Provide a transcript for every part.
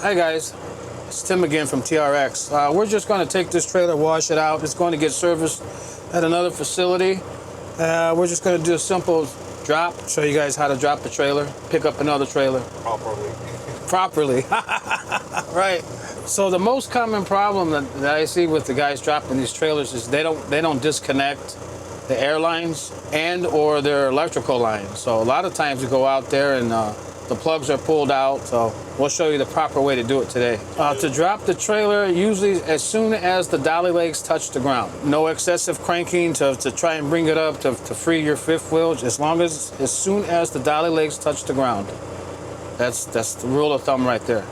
Hi guys, it's Tim again from TRX. We're just going to take this trailer, wash it out. It's going to get serviced at another facility. We're just going to do a simple drop, show you guys how to drop the trailer, pick up another trailer. Properly. Right. So the most common problem that I see with the guys dropping these trailers is they don't disconnect the air lines and or their electrical lines. So a lot of times we go out there and the plugs are pulled out, so we'll show you the proper way to do it today. To drop the trailer, usually as soon as the dolly legs touch the ground. No excessive cranking to try and bring it up to free your fifth wheel, as soon as the dolly legs touch the ground. That's the rule of thumb right there.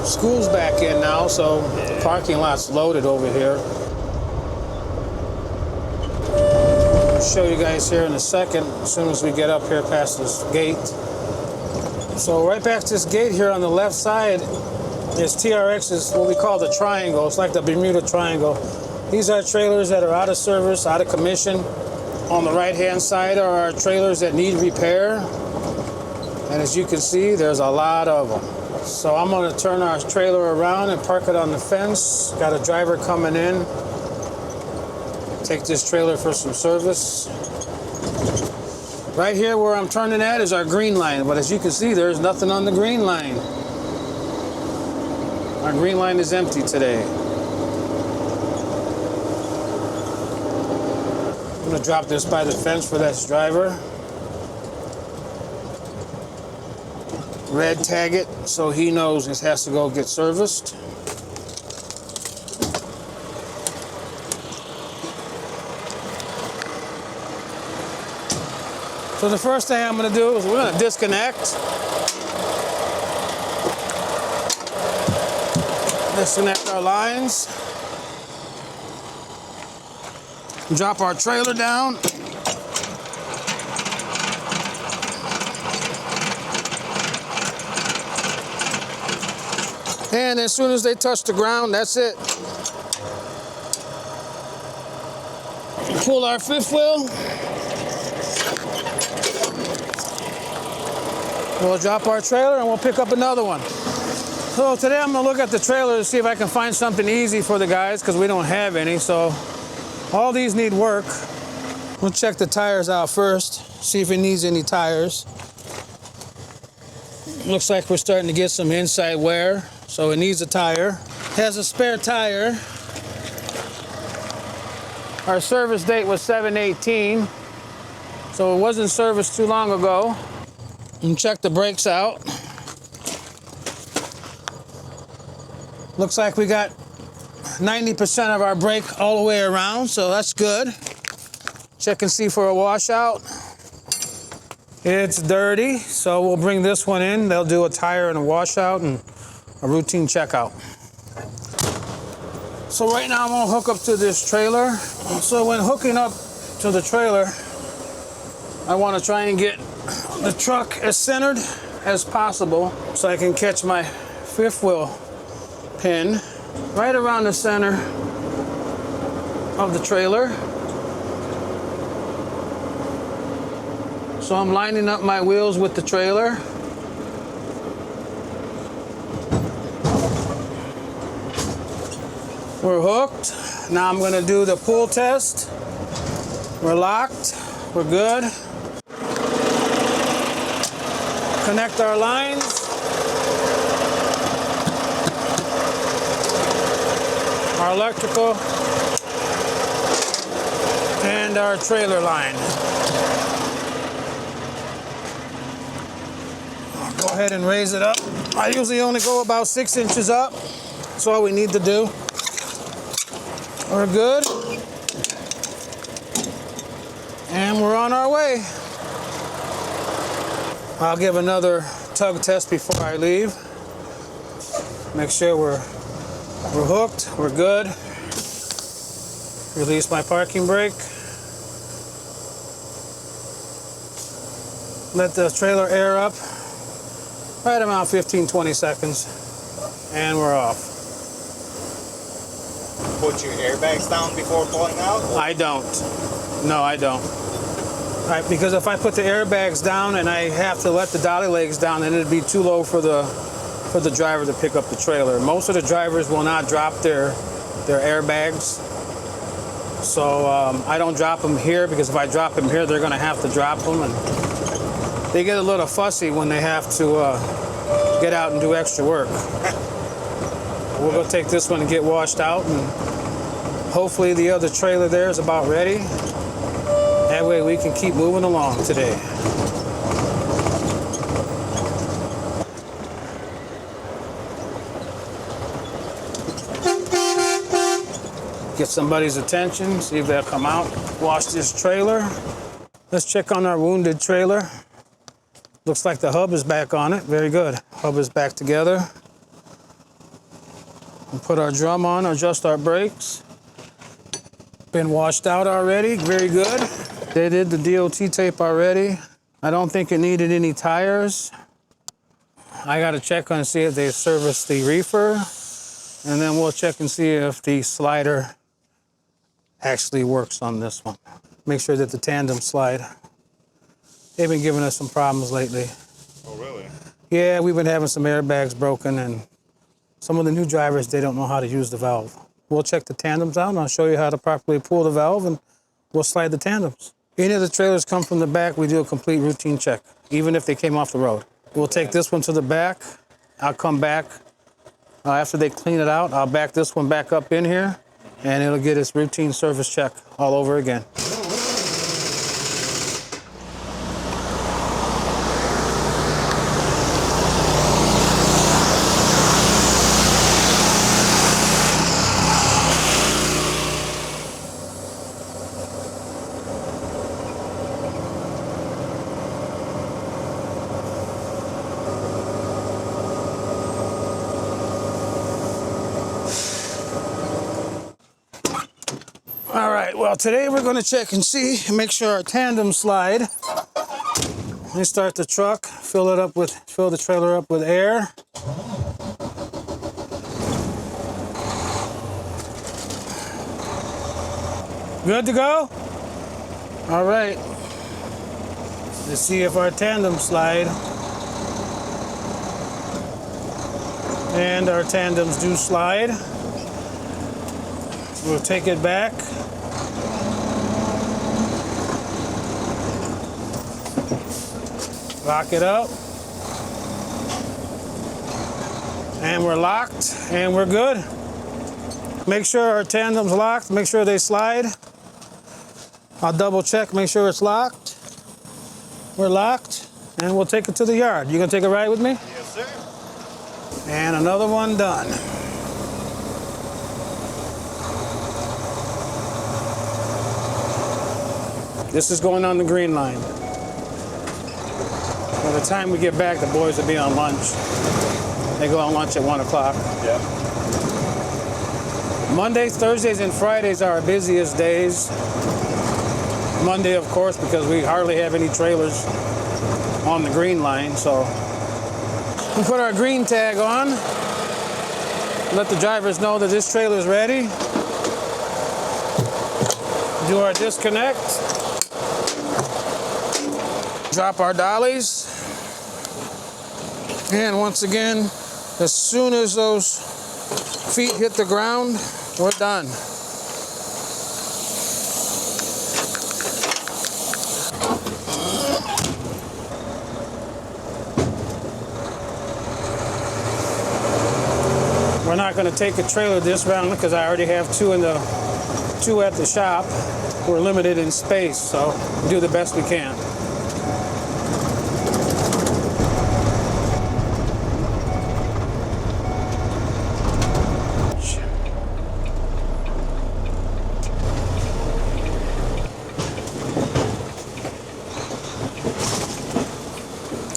School's back in now, so the parking lot's loaded over here. I'll show you guys here in a second, as soon as we get up here past this gate. So right past this gate here on the left side is TRX's, what we call the triangle. It's like the Bermuda Triangle. These are trailers that are out of service, out of commission. On the right-hand side are our trailers that need repair. And as you can see, there's a lot of them. So I'm going to turn our trailer around and park it on the fence. Got a driver coming in. Take this trailer for some service. Right here where I'm turning at is our green line, but as you can see, there's nothing on the green line. Our green line is empty today. I'm going to drop this by the fence for this driver. Red tag it so he knows this has to go get serviced. So the first thing I'm going to do is we're going to disconnect. Disconnect our lines. Drop our trailer down. And as soon as they touch the ground, that's it. Pull our fifth wheel. We'll drop our trailer and we'll pick up another one. So today I'm gonna look at the trailer to see if I can find something easy for the guys because we don't have any. So all these need work. We'll check the tires out first, see if it needs any tires. Looks like we're starting to get some inside wear. So it needs a tire. Has a spare tire. Our service date was 7/18, so it wasn't serviced too long ago. And check the brakes out. Looks like we got 90% of our brake all the way around, so that's good. Check and see for a washout. It's dirty, so we'll bring this one in. They'll do a tire and a washout and a routine checkout. So right now I'm gonna hook up to this trailer. So when hooking up to the trailer, I wanna try and get the truck as centered as possible so I can catch my fifth wheel pin right around the center of the trailer. So I'm lining up my wheels with the trailer. We're hooked. Now I'm going to do the pull test. We're locked. We're good. Connect our lines. Our electrical and our trailer line. I'll go ahead and raise it up. I usually only go about 6 inches up. That's all we need to do. We're good. And we're on our way. I'll give another tug test before I leave. Make sure we're hooked, we're good. Release my parking brake. Let the trailer air up. Right around 15-20 seconds. And we're off. Put your airbags down before pulling out? I don't. No, I don't. All right, because if I put the airbags down and I have to let the dolly legs down, then it'd be too low for the driver to pick up the trailer. Most of the drivers will not drop their airbags. So I don't drop them here, because if I drop them here, they're gonna have to drop them, and they get a little fussy when they have to get out and do extra work. We'll go take this one and get washed out, and hopefully the other trailer there is about ready. That way we can keep moving along today. Get somebody's attention, see if they'll come out, wash this trailer. Let's check on our wounded trailer. Looks like the hub is back on it. Very good. Hub is back together. We'll put our drum on, adjust our brakes. Been washed out already. Very good. They did the DOT tape already. I don't think it needed any tires. I got to check on and see if they serviced the reefer. And then we'll check and see if the slider actually works on this one. Make sure that the tandem slide. They've been giving us some problems lately. Oh, really? Yeah, we've been having some airbags broken, and some of the new drivers, they don't know how to use the valve. We'll check the tandems out, and I'll show you how to properly pull the valve, and we'll slide the tandems. Any of the trailers come from the back, we do a complete routine check, even if they came off the road. We'll take this one to the back. I'll come back. After they clean it out, I'll back this one back up in here, and it'll get its routine service check all over again. All right, well, today we're gonna check and see and make sure our tandem slide. Let me start the truck, fill the trailer up with air. Good to go? All right. Let's see if our tandem slide. And our tandems do slide. We'll take it back. Lock it up. And we're locked, and we're good. Make sure our tandem's locked, make sure they slide. I'll double check, make sure it's locked. We're locked, and we'll take it to the yard. You gonna take a ride with me? Yes, sir. And another one done. This is going on the green line. By the time we get back, the boys will be on lunch. They go on lunch at 1 o'clock. Yeah. Mondays, Thursdays, and Fridays are our busiest days. Monday, of course, because we hardly have any trailers on the green line, so we put our green tag on, let the drivers know that this trailer is ready. Do our disconnect, drop our dollies, and once again, as soon as those feet hit the ground, we're done. We're not going to take a trailer this round because I already have two at the shop. We're limited in space, so we do the best we can.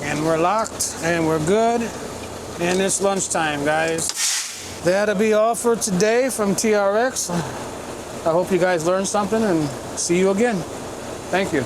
And we're locked, and we're good, and it's lunchtime, guys. That'll be all for today from TRX. I hope you guys learned something, and see you again. Thank you.